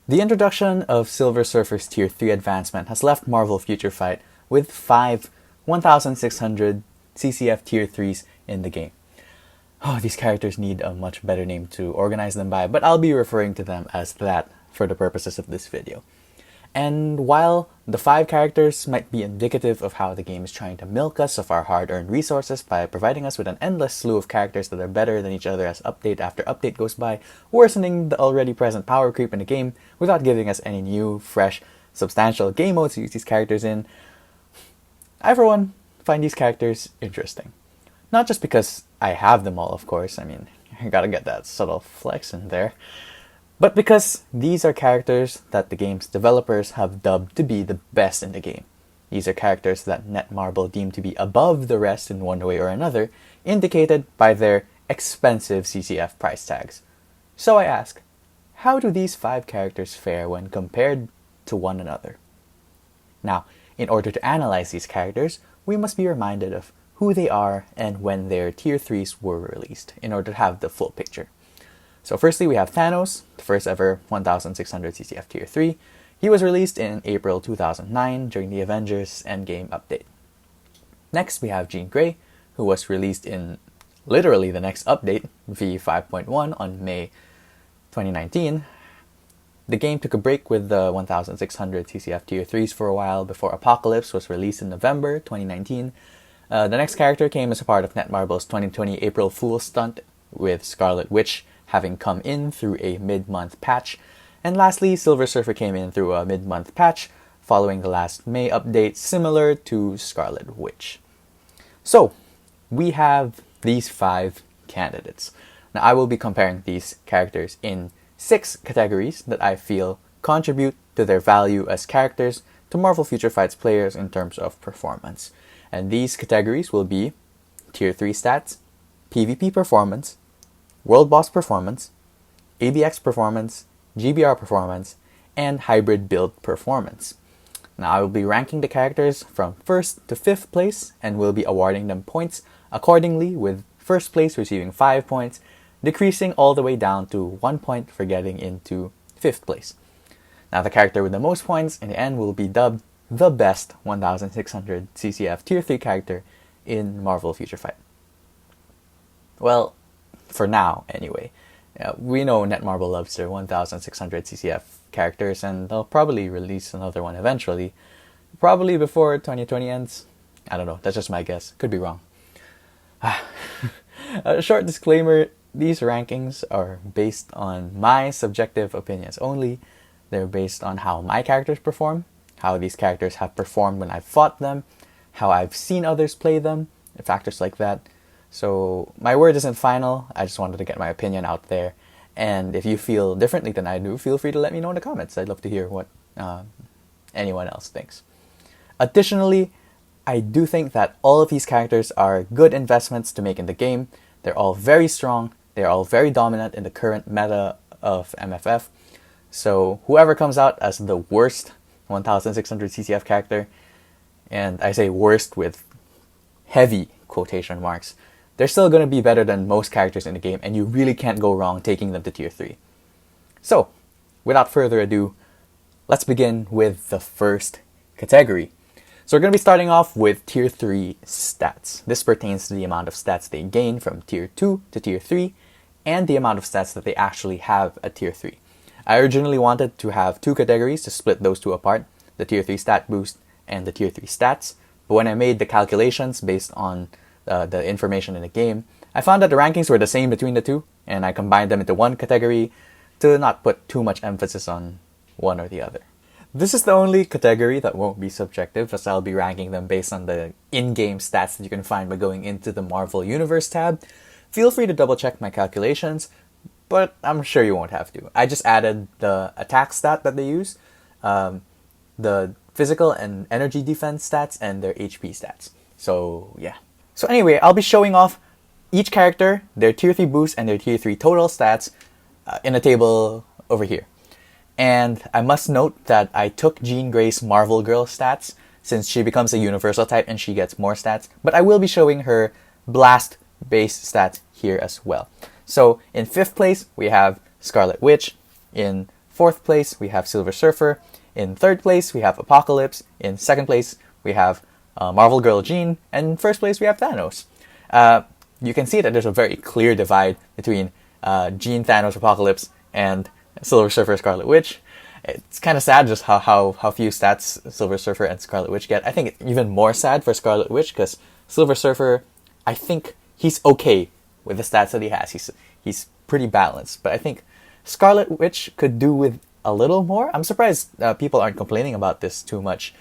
The introduction of Silver Surfer's Tier 3 advancement has left Marvel Future Fight with 5 1600 CCF Tier 3s in the game. Oh, these characters need a much better name to organize them by, but I'll be referring to them as that for the purposes of this video. And while the 5 characters might be indicative of how the game is trying to milk us of our hard-earned resources by providing us with an endless slew of characters that are better than each other as update after update goes by, worsening the already present power creep in the game without giving us any new, fresh, substantial game modes to use these characters in, I for one find these characters interesting. Not just because I have them all, of course, I mean, I gotta get that subtle flex in there, but because these are characters that the game's developers have dubbed to be the best in the game. These are characters that Netmarble deemed to be above the rest in one way or another, indicated by their expensive CCF price tags. So I ask, how do these 5 characters fare when compared to one another? Now, in order to analyze these characters, we must be reminded of who they are and when their Tier 3s were released, in order to have the full picture. So firstly, we have Thanos, the first ever 1600 CCF Tier 3. He was released in April 2009 during the Avengers Endgame update. Next, we have Jean Grey, who was released in literally the next update, V5.1, on May 2019. The game took a break with the 1600 CCF Tier 3s for a while before Apocalypse was released in November 2019. The next character came as a part of Netmarble's 2020 April Fool's stunt, with Scarlet Witch having come in through a mid-month patch. And lastly, Silver Surfer came in through a mid-month patch following the last May update, similar to Scarlet Witch. So, we have these 5 candidates. Now, I will be comparing these characters in 6 categories that I feel contribute to their value as characters to Marvel Future Fight's players in terms of performance. And these categories will be Tier 3 stats, PvP performance, World Boss performance, ABX performance, GBR performance, and hybrid build performance. Now I will be ranking the characters from 1st to 5th place and will be awarding them points accordingly, with 1st place receiving 5 points, decreasing all the way down to 1 point for getting into 5th place. Now the character with the most points in the end will be dubbed the best 1600 CCF Tier 3 character in Marvel Future Fight. Well, for now anyway. We know Netmarble loves their 1600 CCF characters, and they'll probably release another one eventually. Probably before 2020 ends. I don't know, that's just my guess. Could be wrong. A short disclaimer, these rankings are based on my subjective opinions only. They're based on how my characters perform, how these characters have performed when I've fought them, how I've seen others play them, factors like that. So my word isn't final, I just wanted to get my opinion out there. And if you feel differently than I do, feel free to let me know in the comments. I'd love to hear what anyone else thinks. Additionally, I do think that all of these characters are good investments to make in the game. They're all very strong, they're all very dominant in the current meta of MFF. So whoever comes out as the worst 1600 CCF character, and I say worst with heavy quotation marks, they're still going to be better than most characters in the game, and you really can't go wrong taking them to Tier 3. So, without further ado, let's begin with the first category. So we're going to be starting off with Tier 3 stats. This pertains to the amount of stats they gain from Tier 2 to Tier 3, and the amount of stats that they actually have at Tier 3. I originally wanted to have 2 categories to split those 2 apart, the Tier 3 stat boost and the Tier 3 stats, but when I made the calculations based on the information in the game, I found that the rankings were the same between the 2, and I combined them into 1 category to not put too much emphasis on one or the other. This is the only category that won't be subjective, as I'll be ranking them based on the in-game stats that you can find by going into the Marvel Universe tab. Feel free to double check my calculations, but I'm sure you won't have to. I just added the attack stat that they use, the physical and energy defense stats, and their HP stats. So yeah. So anyway, I'll be showing off each character, their Tier 3 boost and their Tier 3 total stats in a table over here. And I must note that I took Jean Grey's Marvel Girl stats, since she becomes a universal type and she gets more stats, but I will be showing her Blast base stats here as well. So in 5th place, we have Scarlet Witch. In fourth place, we have Silver Surfer. In third place, we have Apocalypse. In second place, we have Marvel Girl Jean. And in first place, we have Thanos. You can see that there's a very clear divide between Jean, Thanos, Apocalypse, and Silver Surfer, Scarlet Witch. It's kind of sad just how few stats Silver Surfer and Scarlet Witch get. I think it's even more sad for Scarlet Witch because Silver Surfer, I think he's okay with the stats that he has. He's pretty balanced, but I think Scarlet Witch could do with a little more. I'm surprised people aren't complaining about this too much,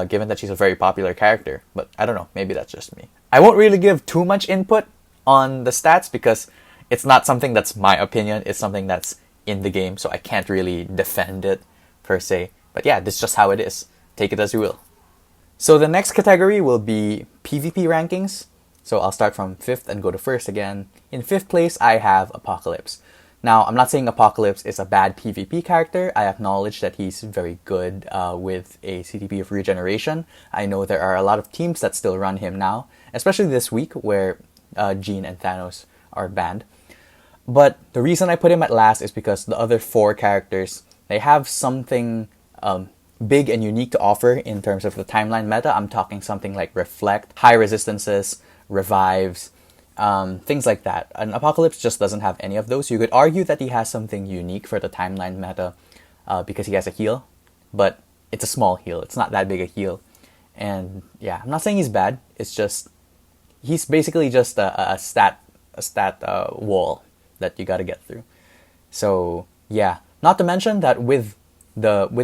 given that she's a very popular character. But I don't know, maybe that's just me. I won't really give too much input on the stats because it's not something that's my opinion. It's something that's in the game, so I can't really defend it per se. But yeah, this is just how it is. Take it as you will. So the next category will be PvP rankings. So I'll start from 5th and go to 1st again. In 5th place, I have Apocalypse. Now, I'm not saying Apocalypse is a bad PvP character. I acknowledge that he's very good with a CTP of regeneration. I know there are a lot of teams that still run him now, especially this week where Jean and Thanos are banned. But the reason I put him at last is because the other 4 characters, they have something big and unique to offer in terms of the timeline meta. I'm talking something like Reflect, high resistances, revives, things like that. And Apocalypse just doesn't have any of those. You could argue that he has something unique for the timeline meta because he has a heal, but it's a small heal. It's not that big a heal. And yeah, I'm not saying he's bad. It's just, he's basically just a stat wall that you gotta get through. So yeah, not to mention that with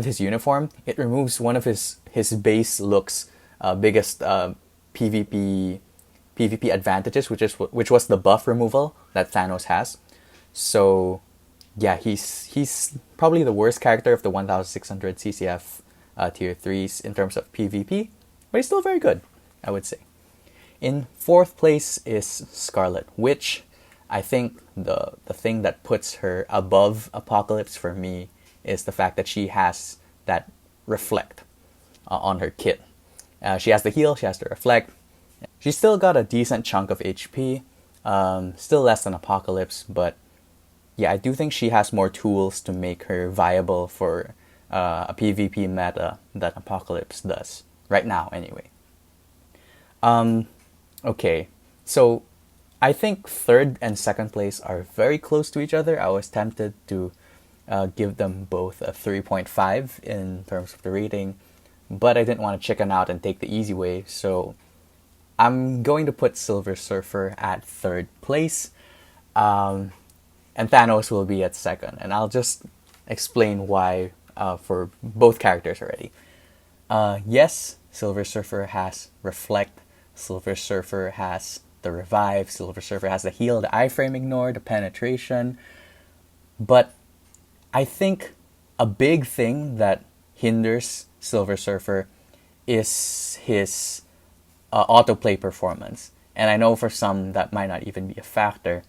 his uniform, it removes one of his base looks biggest PvP advantages, which was the buff removal that Thanos has. So yeah, he's probably the worst character of the 1600 CCF tier 3s in terms of PvP, but he's still very good, I would say. In 4th place is Scarlet Witch. I think the thing that puts her above Apocalypse for me is the fact that she has that Reflect on her kit. She has the heal, she has the Reflect. She's still got a decent chunk of HP, still less than Apocalypse, but yeah, I do think she has more tools to make her viable for a PvP meta than Apocalypse does, right now anyway. Okay, so I think 3rd and 2nd place are very close to each other. I was tempted to give them both a 3.5 in terms of the rating, but I didn't want to chicken out and take the easy way, so I'm going to put Silver Surfer at 3rd place, and Thanos will be at 2nd, and I'll just explain why for both characters already. Yes, Silver Surfer has Reflect, Silver Surfer has the Revive, Silver Surfer has the heal, the iframe ignore, the penetration. But I think a big thing that hinders Silver Surfer is his autoplay performance. And I know for some that might not even be a factor,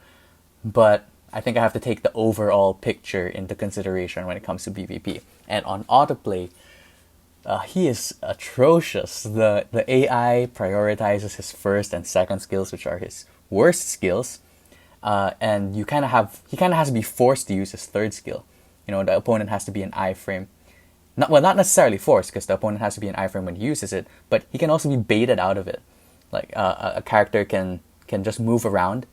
but I think I have to take the overall picture into consideration when it comes to PvP. And on autoplay, he is atrocious. The AI prioritizes his 1st and 2nd skills, which are his worst skills, and he kind of has to be forced to use his 3rd skill. You know, the opponent has to be in iframe. Not necessarily forced, because the opponent has to be in iframe when he uses it, but he can also be baited out of it. Like a character can just move around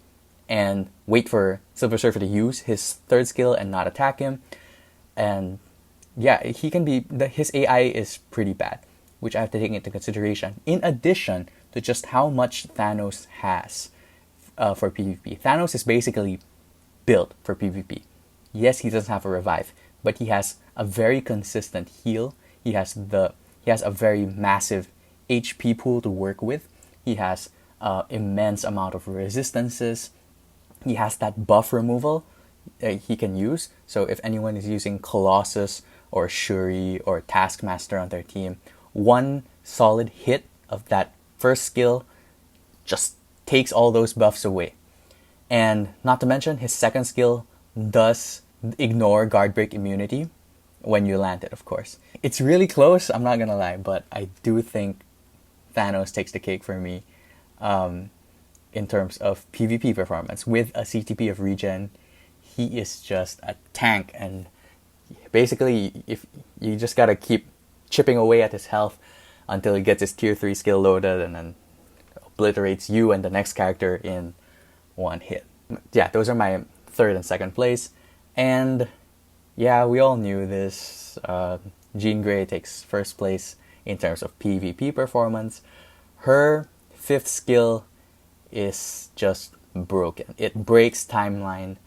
and wait for Silver Surfer to use his 3rd skill and not attack him, and yeah, he can be, his AI is pretty bad, which I have to take into consideration, in addition to just how much Thanos has for PvP. Thanos is basically built for PvP. Yes, he doesn't have a revive, but he has a very consistent heal. He has a very massive HP pool to work with. He has immense amount of resistances. He has that buff removal he can use. So if anyone is using Colossus or Shuri or Taskmaster on their team, one solid hit of that 1st skill just takes all those buffs away. And not to mention, his 2nd skill does ignore guard break immunity when you land it, of course. It's really close, I'm not gonna lie, but I do think Thanos takes the cake for me in terms of PvP performance. With a CTP of regen, he is just a tank, and basically, if you just gotta keep chipping away at his health until he gets his tier 3 skill loaded and then obliterates you and the next character in one hit. Yeah, those are my third and second place. And yeah, we all knew this. Jean Grey takes first place in terms of PvP performance. Her fifth skill is just broken. It breaks timeline,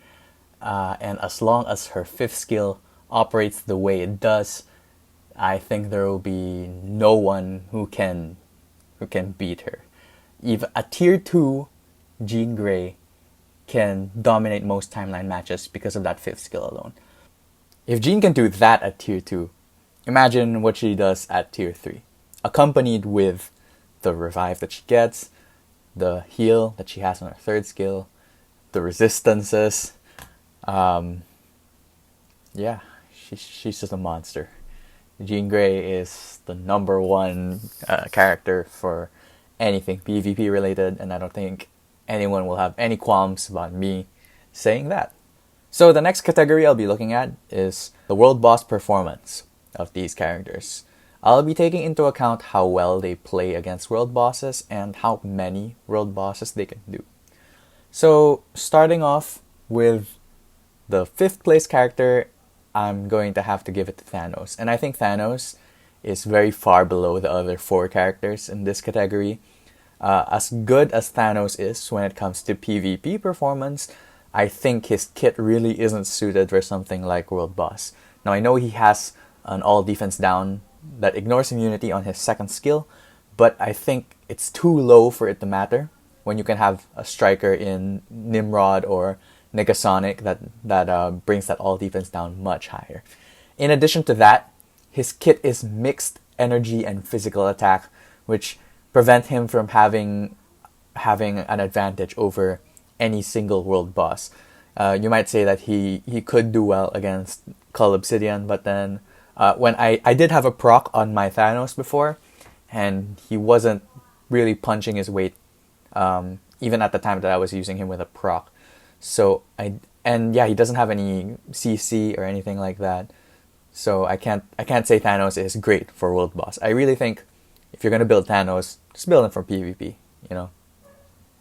and as long as her fifth skill operates the way it does, I think there will be no one who can beat her. Even a tier 2 Jean Grey can dominate most timeline matches because of that fifth skill alone. If Jean can do that at tier 2, imagine what she does at tier 3, accompanied with the revive that she gets, the heal that she has on her third skill, the resistances. Yeah, she's just a monster. Jean Grey is the number one character for anything PvP related, and I don't think anyone will have any qualms about me saying that. So the next category I'll be looking at is the world boss performance of these characters. I'll be taking into account how well they play against world bosses and how many world bosses they can do. So starting off with the fifth place character, I'm going to have to give it to Thanos. And I think Thanos is very far below the other four characters in this category. As good as Thanos is when it comes to PvP performance, I think his kit really isn't suited for something like World Boss. Now I know he has an all defense down that ignores immunity on his second skill, but I think it's too low for it to matter when you can have a striker in Nimrod or Negasonic that brings that all defense down much higher. In addition to that, his kit is mixed energy and physical attack, which prevent him from having an advantage over any single world boss. You might say that he could do well against Cull Obsidian, but then when I did have a proc on my Thanos before, and he wasn't really punching his weight, even at the time that I was using him with a proc. So he doesn't have any CC or anything like that. So I can't say Thanos is great for world boss. I really think if you're gonna build Thanos, just build him for PvP, you know.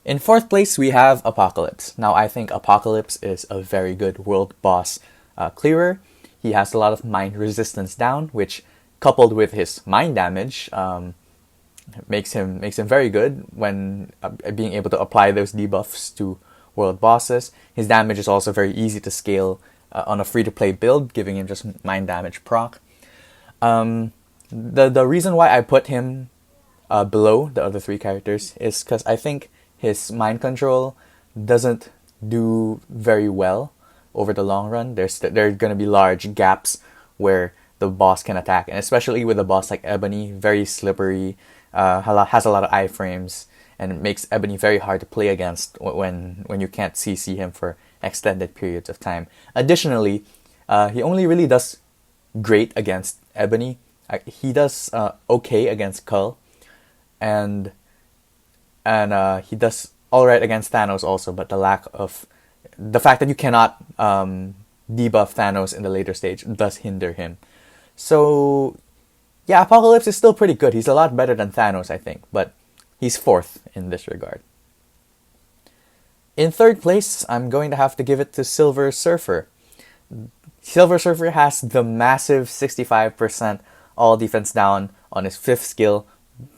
In fourth place, we have Apocalypse. Now, I think Apocalypse is a very good world boss clearer. He has a lot of mind resistance down, which, coupled with his mind damage, makes him very good when being able to apply those debuffs to world bosses. His damage is also very easy to scale on a free-to-play build, giving him just mind damage proc. The reason why I put him below the other three characters is because I think his mind control doesn't do very well over the long run. There are going to be large gaps where the boss can attack, and especially with a boss like Ebony, very slippery, has a lot of iframes, and it makes Ebony very hard to play against when you can't CC him for extended periods of time. Additionally, he only really does great against Ebony. He does okay against Cull, and he does alright against Thanos also, but the fact that you cannot debuff Thanos in the later stage does hinder him. So yeah, Apocalypse is still pretty good. He's a lot better than Thanos, I think, but he's fourth in this regard. In third place, I'm going to have to give it to Silver Surfer. Silver Surfer has the massive 65% all defense down on his fifth skill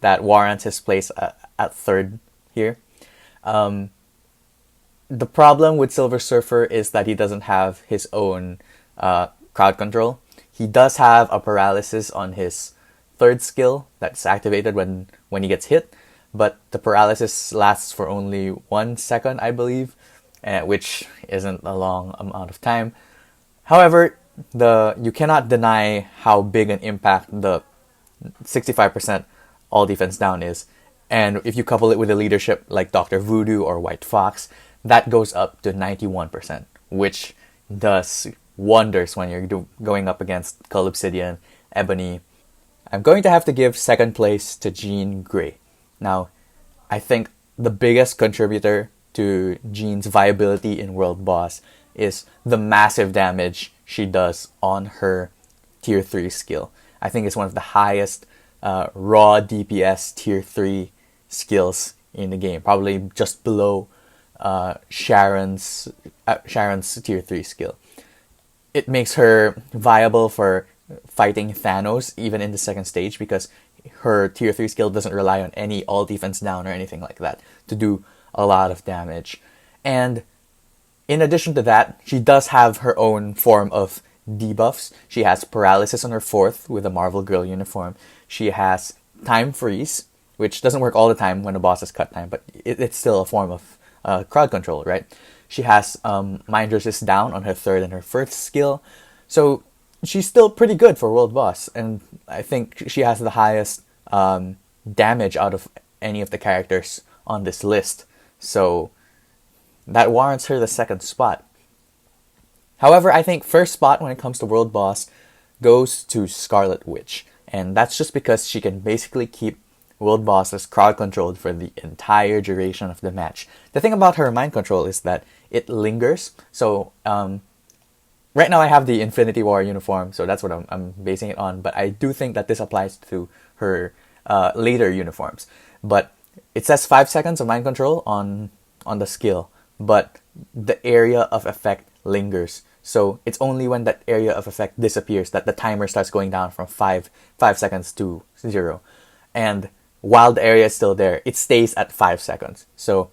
that warrants his place at third here. The problem with Silver Surfer is that he doesn't have his own crowd control. He does have a paralysis on his third skill that's activated when he gets hit, but the paralysis lasts for only 1 second, I believe, which isn't a long amount of time. However, you cannot deny how big an impact the 65% all defense down is. And if you couple it with a leadership like Dr. Voodoo or White Fox, that goes up to 91%, which does wonders when you're going up against Cull Obsidian, Ebony. I'm going to have to give second place to Jean Grey. Now, I think the biggest contributor to Jean's viability in World Boss is the massive damage she does on her tier 3 skill. I think it's one of the highest raw DPS tier 3 skills in the game, probably just below Sharon's tier 3 skill. It makes her viable for fighting Thanos even in the second stage, because her tier 3 skill doesn't rely on any all defense down or anything like that to do a lot of damage. And in addition to that, she does have her own form of debuffs. She has paralysis on her 4th with a Marvel Girl uniform. She has time freeze, which doesn't work all the time when a boss has cut time, but it's still a form of crowd control, right? She has mind resist down on her 3rd and her 1st skill. So she's still pretty good for world boss, and I think she has the highest damage out of any of the characters on this list. So that warrants her the second spot. However, I think first spot when it comes to world boss goes to Scarlet Witch, and that's just because she can basically keep world bosses crowd controlled for the entire duration of the match. The thing about her mind control is that it lingers. So right now I have the Infinity War uniform, so that's what I'm basing it on, but I do think that this applies to her later uniforms. But it says 5 seconds of mind control on the skill, but the area of effect lingers. So it's only when that area of effect disappears that the timer starts going down from 5 seconds to 0. And while the area is still there, it stays at 5 seconds. So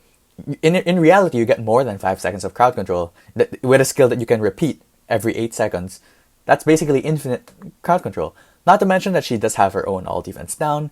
in reality, you get more than 5 seconds of crowd control with a skill that you can repeat every 8 seconds. That's basically infinite crowd control. Not to mention that she does have her own all defense down.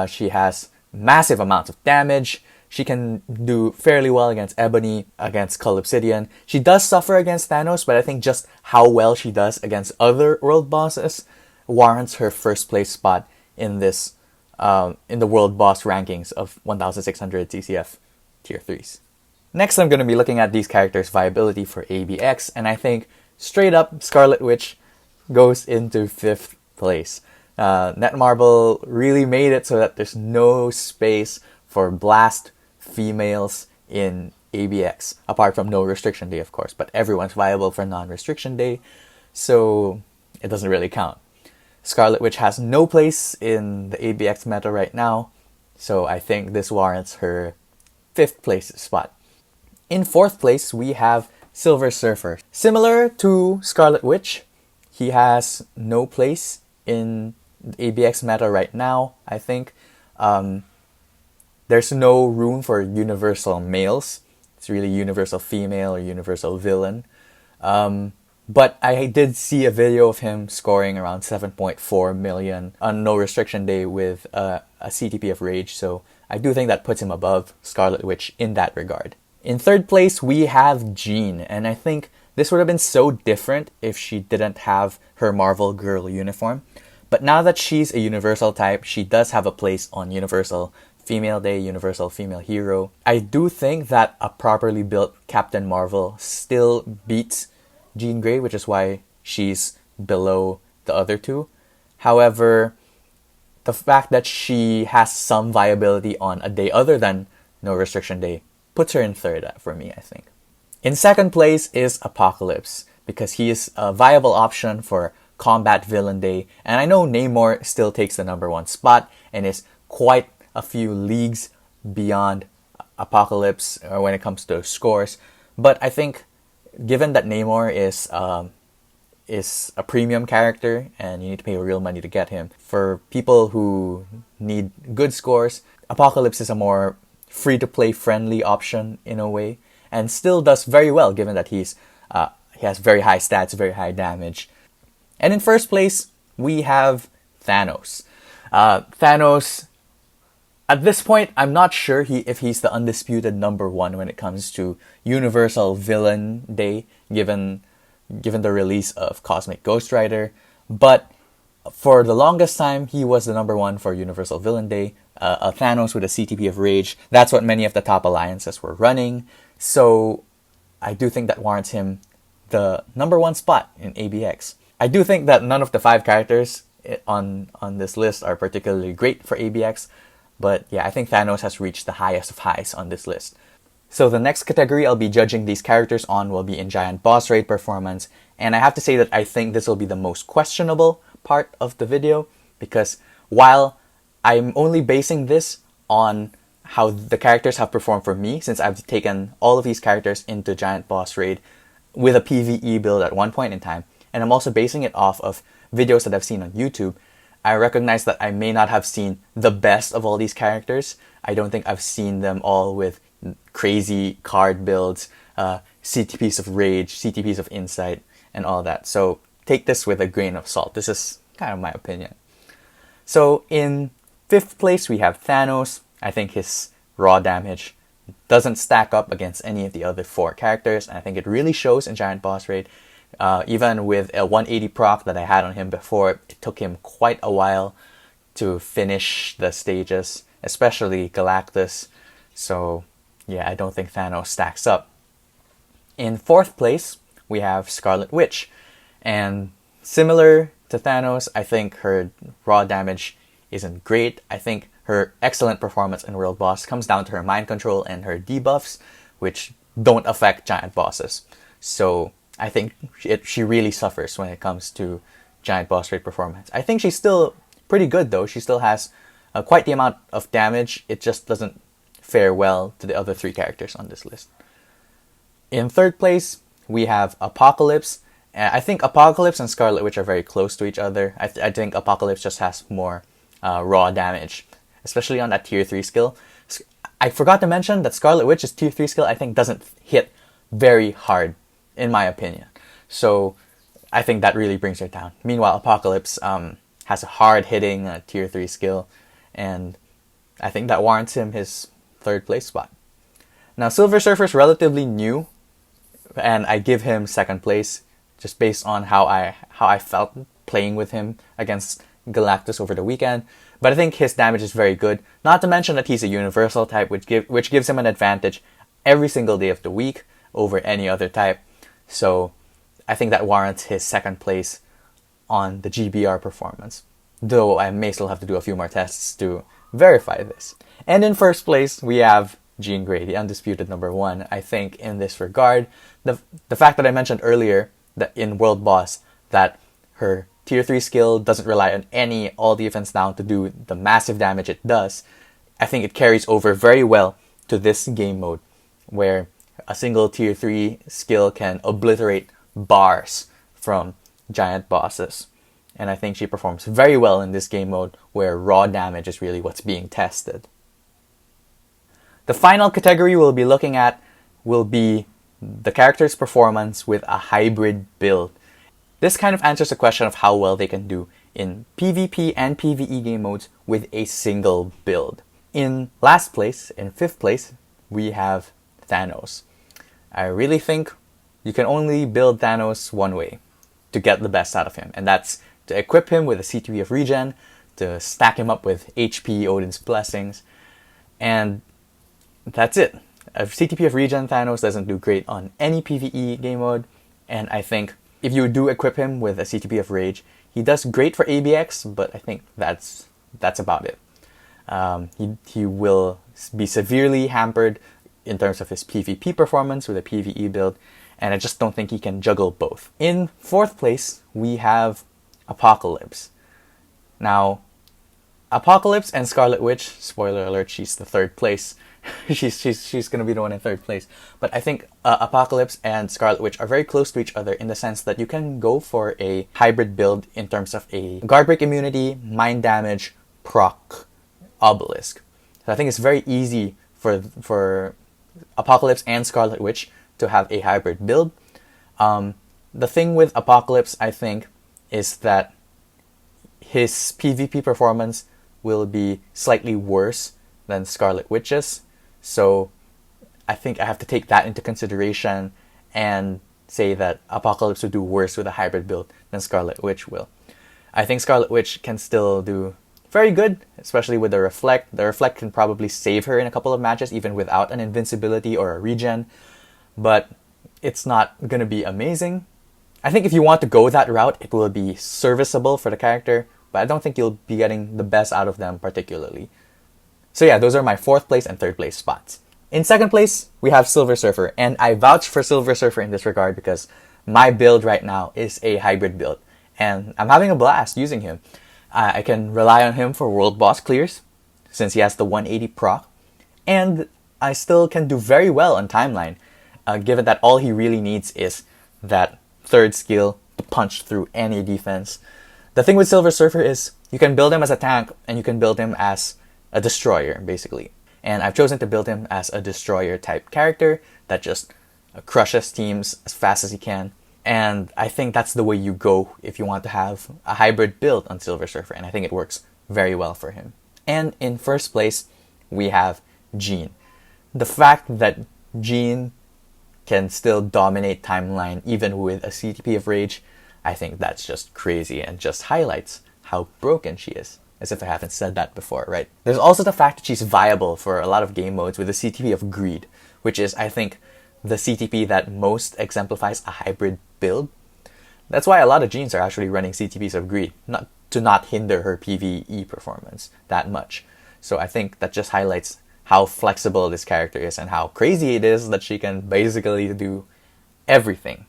She has massive amounts of damage. She can do fairly well against Ebony, against Cull Obsidian. She does suffer against Thanos, but I think just how well she does against other world bosses warrants her first place spot in this in the world boss rankings of 1,600 CCF tier 3s. Next, I'm going to be looking at these characters' viability for ABX, and I think straight up Scarlet Witch goes into 5th place. Netmarble really made it so that there's no space for blast females in ABX, apart from no restriction day, of course, but everyone's viable for non-restriction day, so it doesn't really count. Scarlet Witch has no place in the ABX meta right now, so I think this warrants her 5th place spot. In 4th place, we have Silver Surfer. Similar to Scarlet Witch, he has no place in the ABX meta right now, I think. There's no room for universal males. It's really universal female or universal villain. But I did see a video of him scoring around 7.4 million on no restriction day with a CTP of Rage, so I do think that puts him above Scarlet Witch in that regard. In 3rd place, we have Jean, and I think this would have been so different if she didn't have her Marvel Girl uniform. But now that she's a universal type, she does have a place on Universal Female Day, Universal Female Hero. I do think that a properly built Captain Marvel still beats Jean Grey, which is why she's below the other two. However, the fact that she has some viability on a day other than No Restriction Day puts her in 3rd for me, I think. In 2nd place is Apocalypse, because he is a viable option for Combat Villain Day, and I know Namor still takes the number 1 spot and is quite a few leagues beyond Apocalypse when it comes to scores, but I think given that Namor is a premium character and you need to pay real money to get him, for people who need good scores, Apocalypse is a more free-to-play friendly option in a way, and still does very well given that he has very high stats, very high damage. And in 1st place, we have Thanos. Thanos, at this point, I'm not sure if he's the undisputed number 1 when it comes to Universal Villain Day, given the release of Cosmic Ghost Rider. But for the longest time, he was the number 1 for Universal Villain Day. A Thanos with a CTP of Rage. That's what many of the top alliances were running. So I do think that warrants him the number 1 spot in ABX. I do think that none of the 5 characters on this list are particularly great for ABX. But yeah, I think Thanos has reached the highest of highs on this list. So the next category I'll be judging these characters on will be in Giant Boss Raid performance, and I have to say that I think this will be the most questionable part of the video, because while I'm only basing this on how the characters have performed for me, since I've taken all of these characters into Giant Boss Raid with a PvE build at one point in time, and I'm also basing it off of videos that I've seen on YouTube, I recognize that I may not have seen the best of all these characters. I don't think I've seen them all with crazy card builds, CTPs of Rage, CTPs of Insight, and all that. So take this with a grain of salt. This is kind of my opinion. So in 5th place, we have Thanos. I think his raw damage doesn't stack up against any of the other 4 characters, and I think it really shows in Giant Boss Raid. Even with a 180 proc that I had on him before, it took him quite a while to finish the stages, especially Galactus. So yeah, I don't think Thanos stacks up. In 4th place, we have Scarlet Witch. And similar to Thanos, I think her raw damage isn't great. I think her excellent performance in World Boss comes down to her mind control and her debuffs, which don't affect giant bosses. So I think she really suffers when it comes to Giant Boss Raid performance. I think she's still pretty good though. She still has quite the amount of damage. It just doesn't fare well to the other 3 characters on this list. In 3rd place, we have Apocalypse. I think Apocalypse and Scarlet Witch are very close to each other. I think Apocalypse just has more raw damage, especially on that tier 3 skill. I forgot to mention that Scarlet Witch's tier 3 skill I think doesn't hit very hard, in my opinion. So I think that really brings her down. Meanwhile, Apocalypse has a hard-hitting tier 3 skill, and I think that warrants him his 3rd place spot. Now, Silver Surfer's relatively new, and I give him 2nd place just based on how I felt playing with him against Galactus over the weekend. But I think his damage is very good. Not to mention that he's a universal type, which gives him an advantage every single day of the week over any other type. So I think that warrants his 2nd place on the GBR performance. Though I may still have to do a few more tests to verify this. And in 1st place, we have Jean Grey, the undisputed number 1. I think in this regard, the fact that I mentioned earlier that in World Boss that her tier 3 skill doesn't rely on any all defense down to do the massive damage it does, I think it carries over very well to this game mode, where a single tier 3 skill can obliterate bars from giant bosses. And I think she performs very well in this game mode, where raw damage is really what's being tested. The final category we'll be looking at will be the character's performance with a hybrid build. This kind of answers the question of how well they can do in PvP and PvE game modes with a single build. In last place, in 5th place, we have Thanos. I really think you can only build Thanos one way to get the best out of him, and that's to equip him with a CTP of regen, to stack him up with HP, Odin's Blessings, and that's it. A CTP of regen Thanos doesn't do great on any PvE game mode, and I think if you do equip him with a CTP of Rage, he does great for ABX, but I think that's about it. He will be severely hampered in terms of his PvP performance with a PvE build, and I just don't think he can juggle both. In 4th place, we have Apocalypse. Now, Apocalypse and Scarlet Witch, spoiler alert, she's the 3rd place. she's gonna be the one in 3rd place. But I think Apocalypse and Scarlet Witch are very close to each other in the sense that you can go for a hybrid build in terms of a guard break immunity, mind damage, proc, obelisk. So I think it's very easy for Apocalypse and Scarlet Witch to have a hybrid build. The thing with Apocalypse, I think, is that his PvP performance will be slightly worse than Scarlet Witch's. So I think I have to take that into consideration and say that Apocalypse will do worse with a hybrid build than Scarlet Witch will. I think Scarlet Witch can still do very good, especially with the Reflect. The Reflect can probably save her in a couple of matches even without an invincibility or a regen, but it's not going to be amazing. I think if you want to go that route, it will be serviceable for the character, but I don't think you'll be getting the best out of them particularly. So yeah, those are my 4th place and 3rd place spots. In second place, we have Silver Surfer, and I vouch for Silver Surfer in this regard because my build right now is a hybrid build, and I'm having a blast using him. I can rely on him for world boss clears, since he has the 180 proc, and I still can do very well on timeline, given that all he really needs is that third skill to punch through any defense. The thing with Silver Surfer is you can build him as a tank, and you can build him as a destroyer, basically. And I've chosen to build him as a destroyer type character that just crushes teams as fast as he can. And I think that's the way you go if you want to have a hybrid build on Silver Surfer, and I think it works very well for him. And in first place, we have Jean. The fact that Jean can still dominate timeline even with a CTP of Rage, I think that's just crazy and just highlights how broken she is. As if I haven't said that before, right? There's also the fact that she's viable for a lot of game modes with the CTP of Greed, which is, I think, the CTP that most exemplifies a hybrid build. That's why a lot of Jeans are actually running CTPs of Greed, not to not hinder her PvE performance that much. So I think that just highlights how flexible this character is and how crazy it is that she can basically do everything.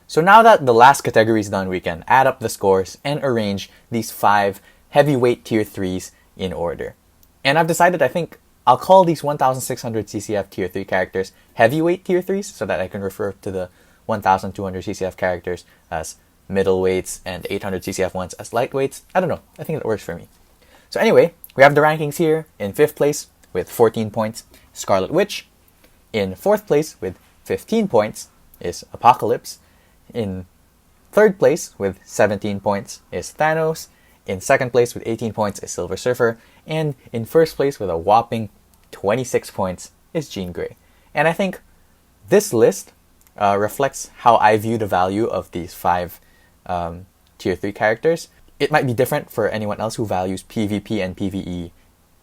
So now that the last category is done, we can add up the scores and arrange these 5 heavyweight tier 3s in order. And I've decided, I think, I'll call these 1600 CCF tier 3 characters heavyweight tier 3s so that I can refer to the 1200 CCF characters as middleweights and 800 CCF ones as lightweights. I don't know. I think that works for me. So anyway, we have the rankings here. In 5th place with 14 points, Scarlet Witch. In 4th place with 15 points is Apocalypse. In 3rd place with 17 points is Thanos. In 2nd place with 18 points is Silver Surfer. And in 1st place with a whopping 26 points is Jean Grey. And I think this list reflects how I view the value of these 5 tier 3 characters. It might be different for anyone else who values PvP and PvE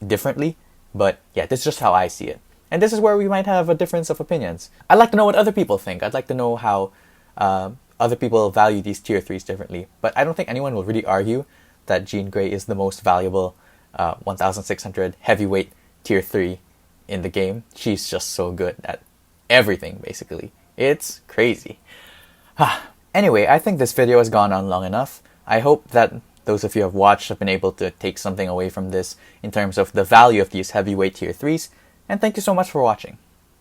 differently, but yeah, this is just how I see it. And this is where we might have a difference of opinions. I'd like to know what other people think. I'd like to know how other people value these tier 3s differently. But I don't think anyone will really argue that Jean Grey is the most valuable 1600 heavyweight tier 3 in the game. She's just so good at everything, basically. It's crazy. Anyway, I think this video has gone on long enough. I hope that those of you who have watched have been able to take something away from this in terms of the value of these heavyweight tier 3s. And thank you so much for watching.